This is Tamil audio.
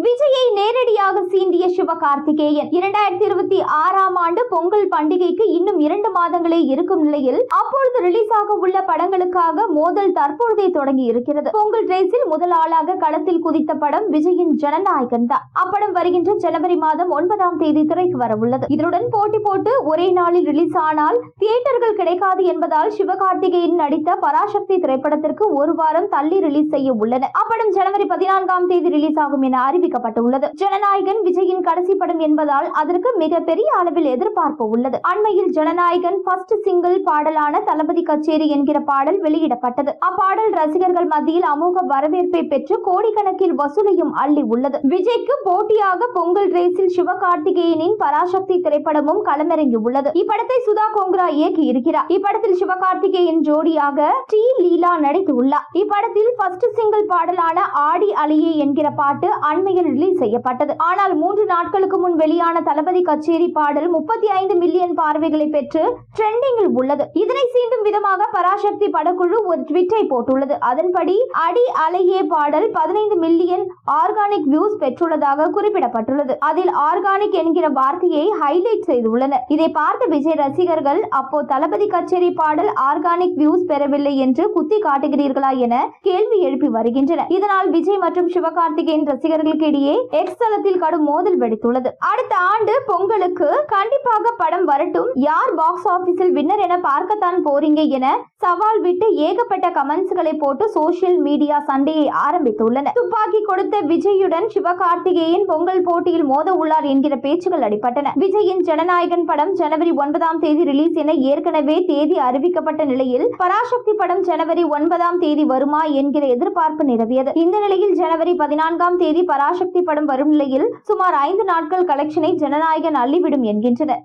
விஜயை நேரடியாக சீண்டிய சிவகார்த்திகேயன் 2026ஆம் ஆண்டு பொங்கல் பண்டிகைக்கு இன்னும் 2 மாதங்களே இருக்கும் நிலையில் அப்பொழுது ரிலீஸ் ஆக உள்ள படங்களுக்காக மோதல் தற்பொழுதே தொடங்கி இருக்கிறது. பொங்கல் ரேஸில் முதல் ஆளாக களத்தில் குதித்த படம் விஜயின் ஜனநாயகன் தான். அப்படம் வருகின்ற ஜனவரி மாதம் 9ஆம் தேதி திரைக்கு வர உள்ளது. இதனுடன் போட்டி போட்டு ஒரே நாளில் ரிலீஸ் ஆனால் தியேட்டர்கள் கிடைக்காது என்பதால் சிவகார்த்திகேயன் நடித்த பராசக்தி திரைப்படத்திற்கு ஒரு வாரம் தள்ளி ரிலீஸ் செய்ய உள்ளனர். அப்படம் ஜனவரி 14ஆம் தேதி ரிலீஸ் ஆகும் என அறிவிக்கப்பட்டுள்ளது. ஜனநாயகன் விஜயின் கடைசி படம் என்பதால் அதற்கு மிகப்பெரிய அளவில் எதிர்பார்ப்பு உள்ளது. அண்மையில் ஜனநாயகன் ஃபர்ஸ்ட் சிங்கிள் பாடலான தளபதி கச்சேரி என்கிற பாடல் வெளியிடப்பட்டது. அப்பாடல் ரசிகர்கள் மத்தியில் அமோக வரவேற்பை பெற்று கோடிக்கணக்கில் வசூலையும் அள்ளி உள்ளது. விஜய்க்கு போட்டியாக பொங்கல் ரேஸில் சிவகார்த்திகேயனின் பராசக்தி திரைப்படமும் களமிறங்கி உள்ளது. இப்படத்தை சுதா கோங்கரா இயக்கி இருக்கிறார். இப்படத்தில் சிவகார்த்திகேயன் ஜோடியாக டி லீலா நடித்துள்ளார். இப்படத்தில் ஃபர்ஸ்ட் சிங்கிள் பாடலான ஆடி அலியே என்கிற பாட்டு அண்மையில் ரிலீஸ் செய்யப்பட்டது. ஆனால் 3 நாட்களுக்கு முன் வெளியான தளபதி கச்சேரி பாடல் 35 மில்லியன் பார்வைகளை பெற்று ட்ரெண்டிங்கில் உள்ளது. இதனை சீண்டும் விதமாக பராசக்தி படக்குழு ஒரு ட்வீட்டை போட்டுள்ளது. அதன்படி அடி அலையே பாடல் 15 மில்லியன் ஆர்கானிக் வியூஸ் பெற்றுள்ளதாக குறிப்பிடப்பட்டுள்ளது. அதில் ஆர்கானிக் என்கிற வார்த்தையை ஹைலைட் செய்துள்ளனர். இதை பார்த்த விஜய் ரசிகர்கள் அப்போ தளபதி கச்சேரி பாடல் ஆர்கானிக் வியூஸ் பெறவில்லை என்று குத்தி காட்டுகிறீர்களா என கேள்வி எழுப்பி வருகின்றனர். இதனால் விஜய் மற்றும் சிவகார்த்திகேயன் ரசிகர்களுக்கு இடையே எக்ஸ் தளத்தில் கடும் மோதல் வெடித்துள்ளது. அடுத்த ஆண்டு பொங்கலுக்கு கண்டிப்பாக படம் வரட்டும், யார் பாக்ஸ் ஆபீஸில் வின்னர் என பார்க்கத்தான் போறீங்க என சவால் விட்டு ஏகப்பட்ட கமெண்ட்ஸ்களை போட்டு சோசியல் மீடியா சண்டையை ஆரம்பித்துள்ளனர். துப்பாக்கி கொடுத்த விஜயுடன் சிவகார்த்திகேயன் பொங்கல் போட்டியில் மோத உள்ளார் என்கிற பேச்சுகள் அடிபட்டன. விஜயின் ஜனநாயகன் படம் ஜனவரி 9ஆம் தேதி ரிலீஸ் என ஏற்கனவே தேதி அறிவிக்கப்பட்ட நிலையில் பராசக்தி படம் ஜனவரி 9ஆம் தேதி வருமா என்கிற எதிர்பார்ப்பு நிலவியது. இந்த நிலையில் ஜனவரி 14ஆம் தேதி பராசக்தி படம் வரும் நிலையில் சுமார் 5 நாட்கள் கலெக்ஷனை ஜனநாயகன் அள்ளிவிடும் என்கின்றனர்.